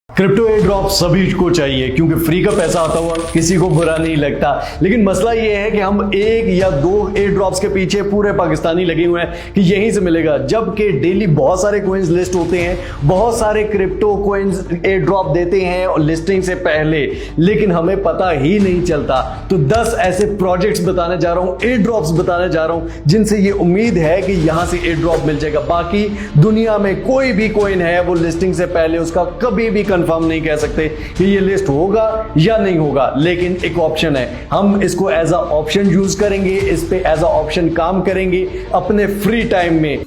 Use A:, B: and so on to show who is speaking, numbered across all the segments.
A: Crypto air drop सभी को चाहिए क्योंकि फ्री का पैसा आता हुआ किसी को बुरा नहीं लगता। लेकिन मसला यह है कि हम एक या दो एयर ड्रॉप्स के पीछे पूरे पाकिस्तानी लगे हुए हैं कि यहीं से मिलेगा, जबकि डेली बहुत सारे कॉइन्स लिस्ट होते हैं, बहुत सारे क्रिप्टो कॉइन्स एयर ड्रॉप देते हैं और लिस्टिंग से पहले, लेकिन हमें पता ही नहीं चलता। तो 10 ऐसे प्रोजेक्ट्स बताने जा रहा हूं, एयर ड्रॉप्स बताने जा रहा हूं जिनसे ये उम्मीद है कि यहां से एयर ड्रॉप मिल जाएगा। बाकी दुनिया में कोई भी कॉइन है वो लिस्टिंग से पहले उसका कभी भी कंफर्म नहीं कह सकते कि ये लिस्ट होगा या नहीं होगा, लेकिन एक ऑप्शन है, हम इसको एज अ ऑप्शन यूज करेंगे, इस पे एज अ ऑप्शन काम करेंगे अपने फ्री टाइम में।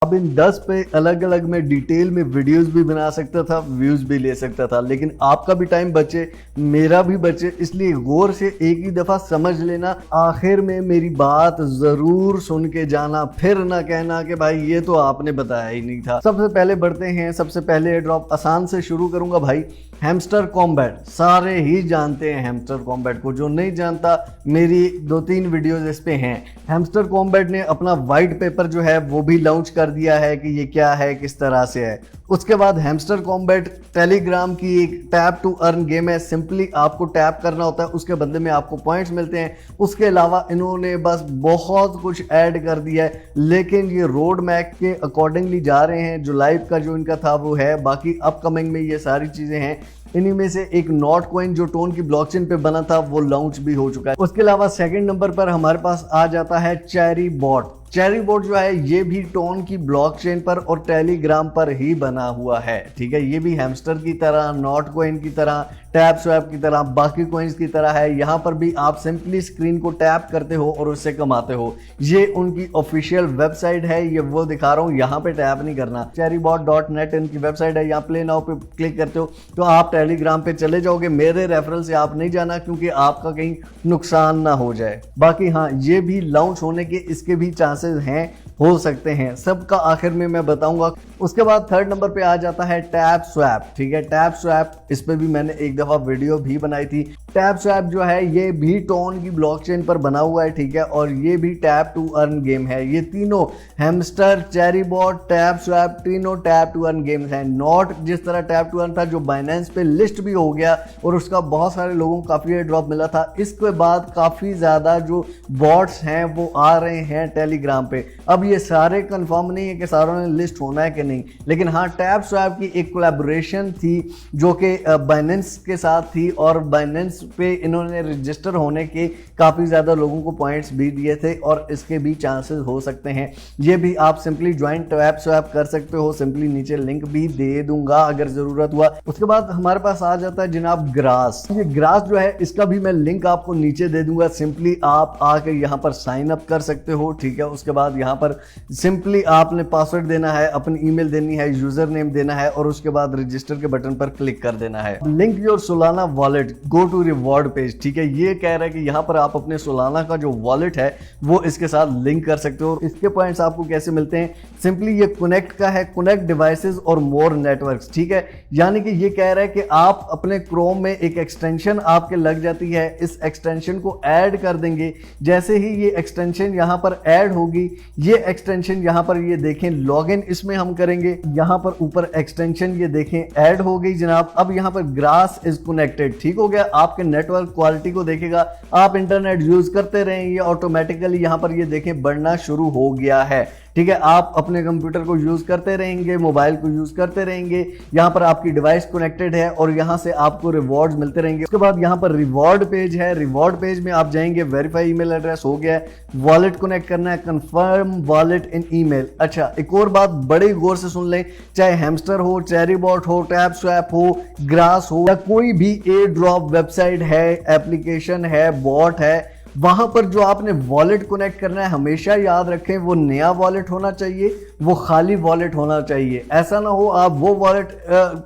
A: अब इन 10 पे अलग अलग मैं डिटेल में वीडियोस भी बना सकता था, व्यूज भी ले सकता था, लेकिन आपका भी टाइम बचे, मेरा भी बचे, इसलिए गौर से एक ही दफा समझ लेना, आखिर में मेरी बात जरूर सुन के जाना, फिर ना कहना कि भाई ये तो आपने बताया ही नहीं था। सबसे पहले बढ़ते हैं, सबसे पहले एयर ड्रॉप आसान से शुरू करूंगा भाई। हैमस्टर कॉम्बैट सारे ही जानते हैं, हैमस्टर कॉम्बैट को जो नहीं जानता मेरी 2-3 वीडियोस इस पे हैं। हैमस्टर कॉम्बैट ने अपना वाइट पेपर जो है वो भी लॉन्च कर दिया है कि ये क्या है, किस तरह से है। उसके बाद हैमस्टर कॉम्बैट टेलीग्राम की एक टैप टू अर्न गेम है, सिंपली आपको टैप करना होता है, उसके बदले में आपको पॉइंट्स मिलते हैं। उसके अलावा इन्होंने बस बहुत कुछ ऐड कर दिया है, लेकिन ये रोड मैप के अकॉर्डिंगली जा रहे हैं, जो लाइव का जो इनका था वो है, बाकी अपकमिंग में ये सारी चीजें हैं। इन्हीं में से एक नॉट कॉइन जो टोन की ब्लॉकचेन पे बना था वो लॉन्च भी हो चुका है। उसके अलावा सेकंड नंबर पर हमारे पास आ जाता है चेरी बॉट। चेरी बॉट जो है ये भी टोन की ब्लॉकचेन पर और टेलीग्राम पर ही बना हुआ है, ठीक है। ये भी हैमस्टर की तरह, नॉट कॉइन की तरह, टैप स्वैप की तरह, बाकी कॉइन्स की तरह है। यहाँ पर भी आप सिंपली स्क्रीन को टैप करते हो और उससे कमाते हो। ये उनकी ऑफिशियल वेबसाइट है, ये वो दिखा रहा हूँ, यहाँ पे टैप नहीं करना। cherrybot.net इनकी वेबसाइट है, यहाँ प्ले नाउ पे क्लिक करते हो तो आप टेलीग्राम पे चले जाओगे। मेरे रेफरल से आप नहीं जाना क्योंकि आपका कहीं नुकसान ना हो जाए। बाकी हाँ, ये भी लॉन्च होने के इसके भी चांसेस हैं, हो सकते हैं, सबका आखिर में मैं बताऊंगा। उसके बाद थर्ड नंबर पे आ जाता है टैप स्वैप, ठीक है। टैप स्वैप, इस पे भी मैंने एक दफा वीडियो भी बनाई थी। टैप स्वैप जो है ये भी टोन की ब्लॉकचेन पर बना हुआ है, ठीक है, और ये भी टैप टू अर्न गेम है। ये तीनों hamster, cherry bot, tap swap, तीनों टैप टू अर्न गेम्स हैं। नॉट जिस तरह टैप टू अर्न था जो बाइनेंस पे लिस्ट भी हो गया और उसका बहुत सारे लोगों को काफी एयर ड्रॉप मिला था, इसके बाद काफी ज्यादा जो बॉट्स हैं वो आ रहे हैं टेलीग्राम पे। अब ये सारे कंफर्म नहीं है कि सारों ने लिस्ट होना है कि नहीं, लेकिन हाँ, टैप स्वैप की एक कोलैबोरेशन थी जो कि बाइनेंस के साथ थी और बाइनेंस पे इन्होंने रजिस्टर होने के काफी ज्यादा लोगों को पॉइंट्स भी दिए थे और इसके भी चांसेस हो सकते हैं। ये भी आप सिंपली ज्वाइन टैप स्वैप कर सकते हो, सिंपली नीचे लिंक भी दे दूंगा अगर जरूरत हुआ। उसके बाद हमारे पास आ जाता है जनाब ग्रास। ये ग्रास जो है इसका भी मैं लिंक आपको नीचे दे दूंगा, सिंपली आप आके यहाँ पर साइन अप कर सकते हो, ठीक है। उसके बाद यहाँ पर सिंपली आपने पासवर्ड देना है, अपनी ईमेल देनी है, यूजर नेम देना है और उसके बाद रजिस्टर के बटन पर क्लिक कर देना है। Link your Solana wallet, go to reward page, ठीक है। ये कह रहा है कि यहाँ पर आप अपने सोलाना का जो वॉलेट है वो इसके साथ लिंक कर सकते हो। इसके पॉइंट्स आपको कैसे मिलते हैं, सिंपली ये कनेक्ट का है, कनेक्ट डिवाइसेस और मोर नेटवर्क्स, ठीक है। यानी कि ये कह रहा है कि आप अपने क्रोम में एक एक्सटेंशन आपके लग जाती है, इस एक्सटेंशन को ऐड कर देंगे। जैसे ही ये एक्सटेंशन यहाँ पर ऐड होगी, ये एक्सटेंशन यहाँ पर ये देखें लॉगिन इसमें हम करेंगे, यहाँ पर ऊपर एक्सटेंशन ये देखें ऐड हो गई जनाब। अब यहाँ पर ग्रास इज कनेक्टेड, ठीक हो गया। आपके नेटवर्क क्वालिटी को देखेगा, आप इंटरनेट यूज करते रहेंगे, ऑटोमेटिकली यहाँ पर ये देखें बढ़ना शुरू हो गया है, ठीक है। आप अपने कंप्यूटर को यूज करते रहेंगे, मोबाइल को यूज करते रहेंगे, यहाँ पर आपकी डिवाइस कनेक्टेड है और यहाँ से आपको रिवॉर्ड्स मिलते रहेंगे। उसके बाद यहाँ पर रिवॉर्ड पेज है, रिवॉर्ड पेज में आप जाएंगे, वेरीफाई ईमेल एड्रेस हो गया है, वॉलेट कनेक्ट करना है, कंफर्म वॉलेट इन ईमेल। अच्छा, एक और बात बड़े गौर से सुन लें, चाहे हैमस्टर हो, चेरी बॉट हो, टैप स्वैप हो, ग्रास हो या कोई भी एयर ड्रॉप वेबसाइट है, एप्लीकेशन है, बॉट है, वहां पर जो आपने वॉलेट कनेक्ट करना है हमेशा याद रखें वो नया वॉलेट होना चाहिए, वो खाली वॉलेट होना चाहिए। ऐसा ना हो आप वो वॉलेट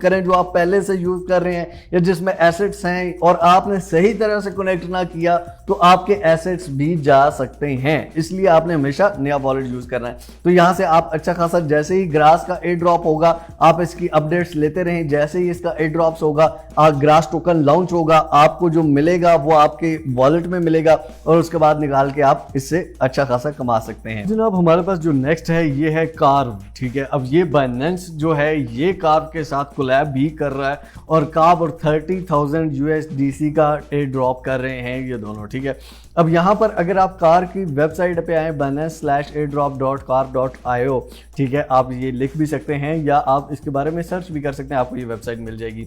A: करें जो आप पहले से यूज कर रहे हैं या जिसमें एसेट्स हैं और आपने सही तरह से कनेक्ट ना किया तो आपके एसेट्स भी जा सकते हैं। इसलिए आपने हमेशा नया वॉलेट यूज करना है। तो यहां से आप अच्छा खासा, जैसे ही ग्रास का एयर ड्रॉप होगा आप इसकी अपडेट्स लेते रहें। जैसे ही इसका एयर ड्रॉप्स होगा, ग्रास टोकन लॉन्च होगा, आपको जो मिलेगा वो आपके वॉलेट में मिलेगा और उसके बाद निकाल के आप इससे अच्छा खासा कमा सकते हैं। जनाब हमारे पास जो नेक्स्ट है ये है कार्व। ठीक है, अब ये बाइनेंस जो है ये कार्व के साथ कोलैब भी कर रहा है और कार्व और 30,000 USDC का एयर ड्रॉप कर रहे हैं ये दोनों। ठीक है, अब यहाँ पर अगर आप कार की वेबसाइट पे आए binance/airdrop.carv.io, ठीक है, आप ये लिख भी सकते हैं या आप इसके बारे में सर्च भी कर सकते हैं, आपको ये वेबसाइट मिल जाएगी।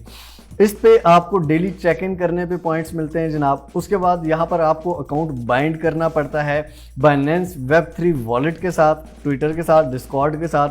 A: इस पे आपको डेली चेक इन करने पे पॉइंट्स मिलते हैं जनाब। उसके बाद यहाँ पर आपको अकाउंट बाइंड करना पड़ता है बाइनेंस Web3 वॉलेट के साथ, ट्विटर के साथ, डिस्कॉर्ड के साथ,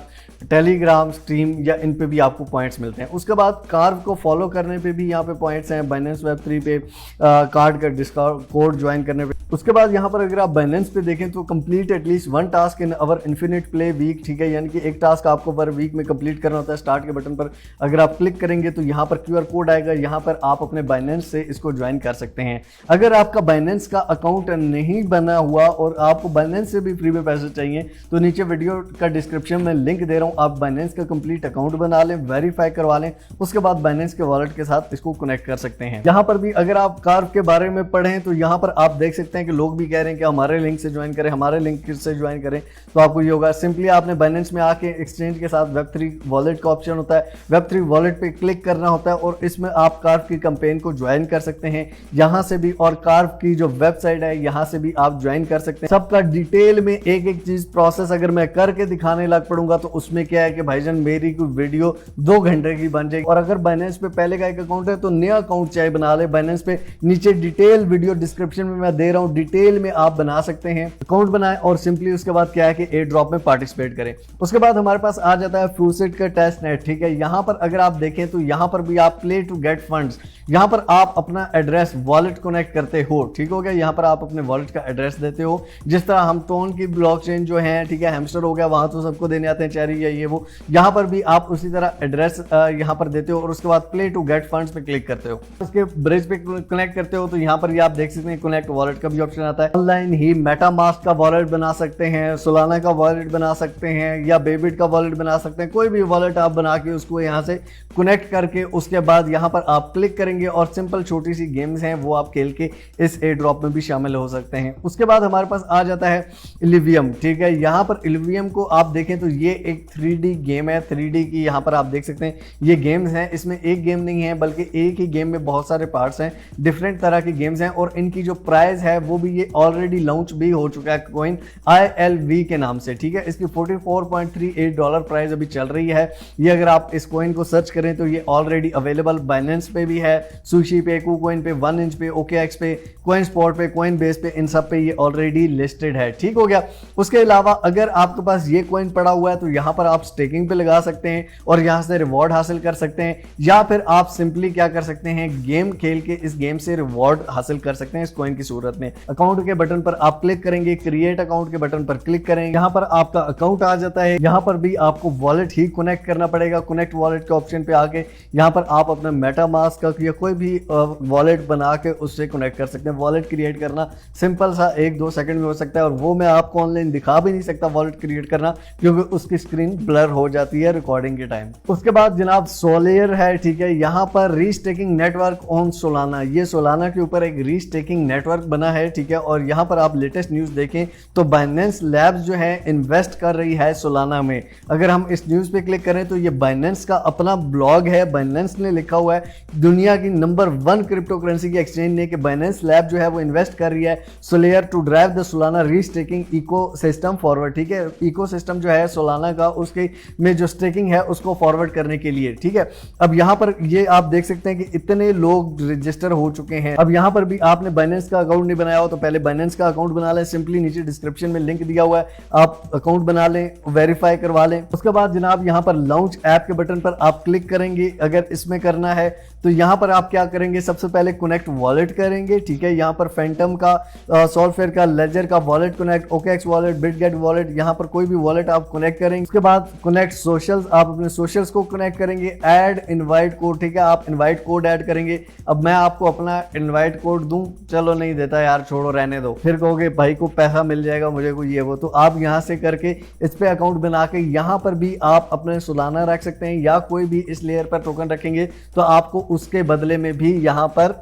A: टेलीग्राम, स्ट्रीम या इन पे भी आपको पॉइंट्स मिलते हैं। उसके बाद कार्व को फॉलो करने पे भी यहाँ पे पॉइंट्स हैं, बाइनेंस Web3 पे कार्ड का डिस्कॉर्ड कोड ज्वाइन करने पे। उसके बाद यहाँ पर अगर आप बाइनेंस पे देखें तो complete at least 1 task in our infinite play week. ठीक है, यानी कि एक टास्क आपको पर वीक में कंप्लीट करना होता है। स्टार्ट के बटन पर अगर आप क्लिक करेंगे तो यहाँ पर QR कोड आएगा, यहाँ पर आप अपने बाइनेंस से इसको ज्वाइन कर सकते हैं। अगर आपका बाइनेंस का अकाउंट नहीं बना हुआ और आपको बाइनेंस से भी फ्री में पैसे चाहिए तो नीचे वीडियो का डिस्क्रिप्शन में लिंक दे रहा हूँ, आप बाइनेंस का कंप्लीट अकाउंट बना लें, वेरीफाई करवा लें, उसके बाद बाइनेंस के वॉलेट के साथ इसको कनेक्ट कर सकते हैं। यहाँ पर भी अगर आप कार्व के बारे में पढ़ें तो यहाँ पर आप देख सकते हैं कि लोग भी कह रहे हैं कि हमारे लिंक से ज्वाइन करें, हमारे लिंक से ज्वाइन करें। तो आपको ये होगा, सिंपली आपने बाइनेंस में आके एक्सचेंज के साथ Web3 वॉलेट का ऑप्शन होता है, Web3 वॉलेट पे क्लिक करना होता है और इसमें आप कार्व की कैंपेन को ज्वाइन कर सकते हैं यहाँ से भी, और कार्व की जो वेबसाइट है यहाँ से भी आप ज्वाइन कर सकते हैं। सबका डिटेल में एक एक चीज प्रोसेस अगर मैं करके दिखाने लग पड़ूंगा तो उसमें क्या है कि भाईजान मेरी कोई वीडियो 2 घंटे की बन जाएगी। और अगर बाइनेंस पे पहले का एक अकाउंट है तो नया अकाउंट चाहे बना ले, बाइनेंस पे नीचे डिटेल वीडियो डिस्क्रिप्शन में मैं दे रहा हूँ, डिटेल में आप बना सकते हैं। अकाउंट बनाएं और सिंपली उसके बाद क्या है कि एयर ड्रॉप में पार्टिसिपेट करें। उसके बाद हमारे पास आ जाता है फ्रूसेट का टेस्ट नेट। ठीक है, यहाँ पर अगर आप देखें तो यहाँ पर भी आप प्ले टू गेट फंड्स, यहाँ पर आप अपना एड्रेस वॉलेट कनेक्ट करते हो। ठीक हो गया, यहाँ पर आप अपने वॉलेट का एड्रेस देते हो, जिस तरह हम टोन की ब्लॉकचेन जो है, ठीक है, हैमस्टर हो गया, वहां तो सबको देने आते हैं चैरी या ये वो, यहाँ पर भी आप उसी तरह एड्रेस यहाँ पर देते हो और उसके बाद प्ले टू गेट फंड्स पे क्लिक करते हो, उसके ब्रिज पे कनेक्ट करते हो। तो यहाँ पर भी आप देख सकते हैं कनेक्ट वॉलेट का भी ऑप्शन आता है। ऑनलाइन ही मेटामास्क का वॉलेट बना सकते हैं, सोलाना का वॉलेट बना सकते हैं या बेबिट का वॉलेट बना सकते हैं। कोई भी वॉलेट आप बना के उसको यहाँ से कनेक्ट करके उसके बाद यहाँ पर आप क्लिक करेंगे और सिंपल छोटी सी गेम्स हैं वो आप खेल के इस एयर ड्रॉप में भी शामिल हो सकते हैं। उसके बाद हमारे पास आ जाता है इलिवियम। ठीक है, यहाँ पर इलिवियम को आप देखें तो ये एक 3D गेम है। 3D की यहाँ पर आप देख सकते हैं ये गेम्स हैं, इसमें एक गेम नहीं है बल्कि एक ही गेम में बहुत सारे पार्ट्स हैं, डिफरेंट तरह की गेम्स हैं और इनकी जो प्राइस है वो भी ये ऑलरेडी लॉन्च भी हो चुका है कॉइन ILV के नाम से। ठीक है, इसकी $44.38 प्राइस अभी चल रही है। ये अगर आप इस कॉइन को सर्च करें तो ये ऑलरेडी अवेलेबल बाइनेंस पे भी है, सुशी पे, KuCoin पे, 1inch पे, OKX पे, कॉइन स्पॉट पे, कॉइन बेस पे, इन सब पे ये ऑलरेडी लिस्टेड है। ठीक हो गया। उसके अलावा अगर आपके पास ये कॉइन पड़ा हुआ है तो यहाँ पर आप स्टेकिंग पे लगा सकते हैं और यहाँ से रिवॉर्ड हासिल कर सकते हैं, या फिर आप सिंपली क्या कर सकते हैं, गेम खेल के इस गेम से रिवॉर्ड हासिल कर सकते हैं इस कॉइन की सूरत में। अकाउंट के बटन पर आप क्लिक करेंगे, क्रिएट अकाउंट के बटन पर क्लिक करेंगे, यहाँ पर आपका अकाउंट आ जाता है। यहाँ पर भी आपको वॉलेट ही कनेक्ट करना पड़ेगा। कनेक्ट वॉलेट के ऑप्शन पे आके यहाँ पर आप अपना मेटामास्क का या कोई भी वॉलेट बना के उससे कनेक्ट कर सकते हैं। वॉलेट क्रिएट करना सिंपल सा 1-2 सेकंड में हो सकता है और वो मैं आपको ऑनलाइन दिखा भी नहीं सकता वॉलेट क्रिएट करना, क्योंकि उसकी स्क्रीन ब्लर हो जाती है रिकॉर्डिंग के टाइम। उसके बाद जनाब सोलेयर है। ठीक है, यहाँ पर रीस्टेकिंग नेटवर्क ऑन सोलाना, ये सोलाना के ऊपर एक रीस्टेकिंग नेटवर्क बना है। ठीक है, और यहाँ पर आप लेटेस्ट न्यूज देखें तो बाइनेंस लैब्स जो है इन्वेस्ट कर रही है सोलाना में। अगर हम इस न्यूज पे क्लिक करें तो ये बाइनेंस का अपना ब्लॉग है, बाइनेंस ने लिखा हुआ है, दुनिया की नंबर 1 क्रिप्टो करेंसी की एक्सचेंज ने कि बाइनेंस लैब जो है वो इन्वेस्ट कर रही है Solayer to drive the Solana restaking ecosystem forward. ठीक है, इकोसिस्टम जो है सोलाना का उसके में जो स्टेकिंग है उसको फॉरवर्ड करने के लिए। ठीक है, अब यहाँ पर ये आप देख सकते हैं कि इतने लोग रजिस्टर हो चुके हैं। अब यहाँ पर भी आपने बाइनेंस का अकाउंट नहीं बनाया हो तो पहले बाइनेंस का अकाउंट बना लें, सिंपली नीचे डिस्क्रिप्शन में लिंक दिया हुआ है, आप अकाउंट बना लें, वेरीफाई करवा लें। उसके बाद जनाब यहाँ पर लॉन्च ऐप के बटन पर आप क्लिक करेंगे। अगर इसमें करना है तो यहाँ पर आप क्या करेंगे, सबसे पहले कनेक्ट वॉलेट करेंगे। ठीक है, यहाँ पर फैंटम का, सॉल्फेयर का, लेजर का wallet connect, OKX wallet, Bitget wallet, यहाँ पर कोई भी वॉलेट आप कनेक्ट करेंगे। उसके बाद कनेक्ट सोशल्स, आप अपने सोशल्स को कनेक्ट करेंगे। ऐड इनवाइट कोड, ठीक है, आप इनवाइट कोड ऐड करेंगे। अब मैं आपको अपना इनवाइट कोड दूं, चलो नहीं देता यार, छोड़ो रहने दो, फिर कहोगे भाई को पैसा मिल जाएगा, मुझे को ये वो, तो आप यहाँ से करके इस पे अकाउंट बना के यहाँ पर भी आप अपने सोलाना रख सकते हैं, या कोई भी इस लेयर पर टोकन रखेंगे तो आपको उसके बदले में भी यहाँ पर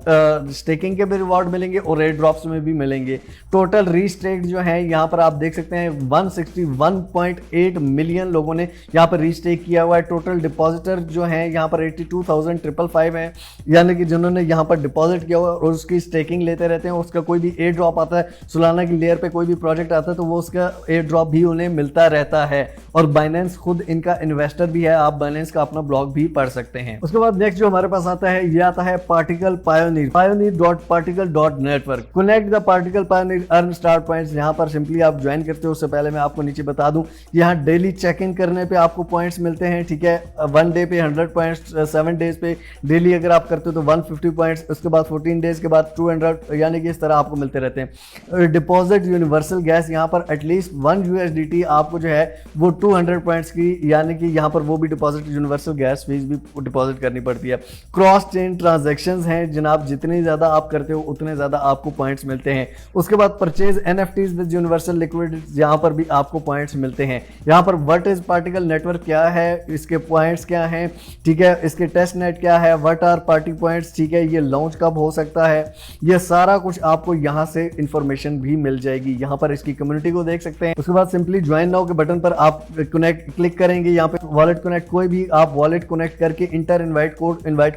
A: स्टेकिंग के भी रिवॉर्ड मिलेंगे और एयर ड्रॉप्स में भी मिलेंगे। टोटल रीस्टेक जो है यहाँ पर आप देख सकते हैं 161.8 मिलियन लोगों ने यहाँ पर रीस्टेक किया हुआ है। टोटल डिपॉजिटर जो है यहाँ पर 82,555 है, यानी कि जिन्होंने यहाँ पर डिपॉजिट किया हुआ और उसकी स्टेकिंग लेते रहते हैं। उसका कोई भी एयर ड्रॉप आता है, सोलाना की लेयर पे कोई भी प्रोजेक्ट आता है तो वो उसका एयर ड्रॉप भी उन्हें मिलता रहता है। और बाइनेंस खुद इनका इन्वेस्टर भी है, आप बाइनेंस का अपना ब्लॉग भी पढ़ सकते हैं। उसके बाद नेक्स्ट जो हमारे पास आता है, ये आता है particle pioneer, pioneer.particle.network। Connect the particle pioneer, earn star points. यहाँ पर सिंपली आप ज्वाइन करते हो, उससे पहले मैं आपको नीचे बता दूं, यहाँ डेली चेक इन करने पे आपको पॉइंट्स मिलते हैं, ठीक है। 1 डे पे 100 पॉइंट्स, 7 डेज पे डेली अगर आप करते हो तो 150 पॉइंट्स, उसके बाद 14 डेज के बाद 200, यानी कि इस तरह आपको मिलते रहते हैं। डिपॉजिट यूनिवर्सल गैस, यहाँ पर एटलीस्ट 1 USDT आपको जो है वो 200 पॉइंट्स की, यानी कि यहाँ पर वो भी डिपॉजिट यूनिवर्सल गैस फीस भी डिपॉजिट करनी पड़ती है। क्रॉस चेन ट्रांजैक्शंस हैं जनाब, जितनी ज़्यादा आप करते हो उतने ज़्यादा आपको पॉइंट्स मिलते हैं। उसके बाद purchase NFTs with universal liquidity, यहाँ पर भी आपको पॉइंट्स मिलते हैं। यहाँ पर व्हाट इज पार्टिकल नेटवर्क क्या है, इसके पॉइंट्स क्या हैं, ठीक है, इसके टेस्ट नेट क्या है, व्हाट आर पार्टी पॉइंट्स, ठीक है, ये लॉन्च कब हो सकता है, ये सारा कुछ आपको यहाँ से इंफॉर्मेशन भी मिल जाएगी। यहाँ पर इसकी कम्युनिटी को देख सकते हैं। उसके बाद सिंपली ज्वाइन नाउ के बटन पर आप कनेक्ट क्लिक करेंगे, यहाँ पे वॉलेट कनेक्ट, कोई भी आप वॉलेट कनेक्ट करके इंटर इनवाइट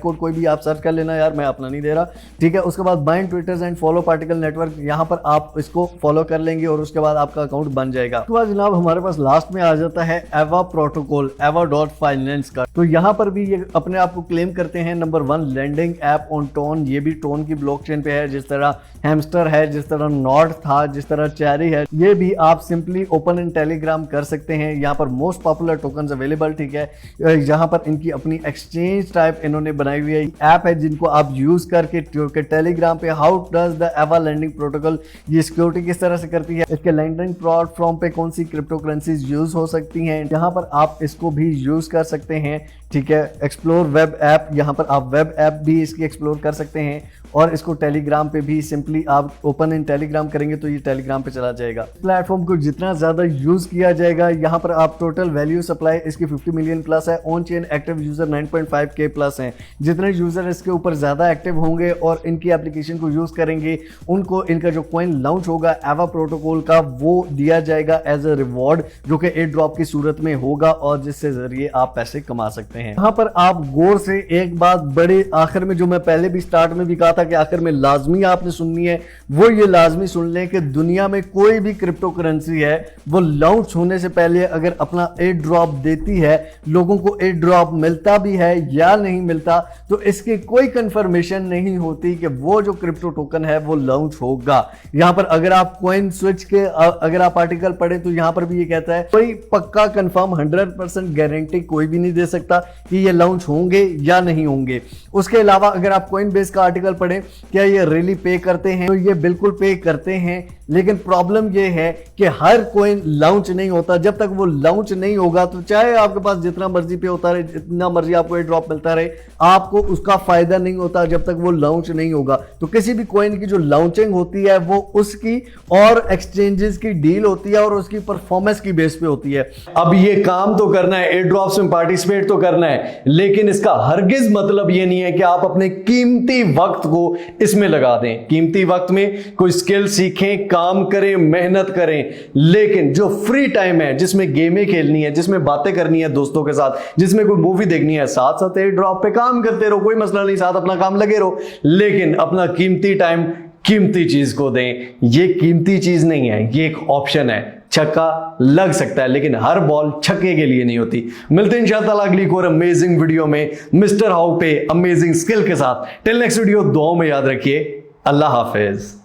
A: कोड कोई भी आप सर्च कर लेना, यार मैं अपना नहीं दे रहा, ठीक है। उसके बाद bind twitters and follow particle network, यहाँ पर आप इसको फॉलो कर लेंगे और उसके बाद आपका अकाउंट बन जाएगा। उसके बाद जनाब हमारे पास लास्ट में आ जाता है एवा प्रोटोकॉल, eva.finance का। तो यहाँ पर भी ये अपने आप को क्लेम करते हैं number 1 landing app on TON, ये भी टोन की ब्लॉकचेन पे है, जिस तरह हैमस्टर है, जिस तरह नॉड था, जिस तरह चेरी है, ये भी आप सिंपली ओपन इन टेलीग्राम कर सकते हैं। यहाँ पर मोस्ट पॉपुलर टोकन्स अवेलेबल, ठीक है। यहाँ पर इनकी अपनी एक्सचेंज टाइप इन्होंने बनाई हुई है, ऐप है जिनको आप यूज करके टेलीग्राम पे हाउ डज द एवा लैंडिंग प्रोटोकॉल, ये सिक्योरिटी किस तरह से करती है, इसके लैंडिंग प्लेटफॉर्म पे कौन सी क्रिप्टो करेंसीज यूज हो सकती हैं, यहाँ पर आप इसको भी यूज कर सकते हैं, ठीक है। एक्सप्लोर वेब ऐप, यहाँ पर आप वेब ऐप भी इसकी एक्सप्लोर कर सकते हैं। और इसको टेलीग्राम पे भी सिंपली आप ओपन इन टेलीग्राम करेंगे तो ये टेलीग्राम पे चला जाएगा। प्लेटफॉर्म को जितना ज़्यादा यूज़ किया जाएगा, यहाँ पर आप टोटल वैल्यू सप्लाई इसकी 50 मिलियन प्लस है, on chain active user 9.5K plus हैं। जितने यूज़र इसके ऊपर ज़्यादा एक्टिव होंगे और इनकी एप्लीकेशन को यूज़ करेंगे, उनको इनका जो कॉइन लॉन्च होगा एवा प्रोटोकॉल का, वो दिया जाएगा एज ए रिवॉर्ड, जो कि एयर ड्रॉप की सूरत में होगा और जिससे जरिए आप पैसे कमा सकते हैं। यहाँ पर आप गौर से एक बात बड़े आखिर में, जो मैं पहले भी स्टार्ट में भी कहा था कि आखिर में लाजमी आपने सुननी है, वो ये लाजमी सुन लें कि दुनिया में कोई भी क्रिप्टो करेंसी है वो लॉन्च होने से पहले अगर अपना एयर ड्रॉप देती है, लोगों को एयर ड्रॉप मिलता भी है या नहीं मिलता, तो इसकी कोई कंफर्मेशन नहीं होती कि वो जो क्रिप्टो टोकन है वो लॉन्च होगा। यहाँ पर अगर आप कॉइन स्विच के अगर आप आर्टिकल पढ़े तो यहाँ पर भी ये कहता है कोई पक्का कंफर्म 100% गारंटी कोई भी नहीं दे सकता कि ये लॉन्च होंगे या नहीं होंगे। उसके अलावा अगर आप कॉइन बेस का आर्टिकल पढ़ें, क्या ये रियली पे करते हैं, तो ये बिल्कुल पे करते हैं, लेकिन प्रॉब्लम ये है कि हर कॉइन लॉन्च नहीं होता। जब तक वो लॉन्च नहीं होगा तो चाहे आपके पास जितना मर्जी पे होता रहे, जितना मर्जी आपको एयर ड्रॉप मिलता रहे, आपको उसका फायदा नहीं होता जब तक वो लॉन्च नहीं होगा। तो किसी भी कॉइन की जो लॉन्चिंग होती है वो उसकी और एक्सचेंजेस की डील होती है और उसकी परफॉर्मेंस की बेस पे होती है। अब ये काम तो करना है, एयर ड्रॉप्स में पार्टिसिपेट तो करना है, लेकिन इसका हरगिज मतलब ये नहीं है कि आप अपने कीमती वक्त को इसमें लगा दें। कीमती वक्त में कोई स्किल सीखें, काम करें, मेहनत करें, लेकिन जो फ्री टाइम है, जिसमें गेमें खेलनी है, जिसमें बातें करनी है दोस्तों के साथ, जिसमें कोई मूवी देखनी है, साथ साथ एयर ड्रॉप पे काम करते रहो, कोई मसला नहीं, साथ अपना काम लगे रहो, लेकिन अपना कीमती टाइम कीमती चीज को दें। ये कीमती चीज नहीं है, ये एक ऑप्शन है। छक्का लग सकता है लेकिन हर बॉल छक्के के लिए नहीं होती। मिलते हैं इंशाअल्लाह अगली एक और अमेजिंग वीडियो में मिस्टर हाउ पे अमेजिंग स्किल के साथ। टिल नेक्स्ट वीडियो, दुआओं में याद रखिए। अल्लाह हाफिज।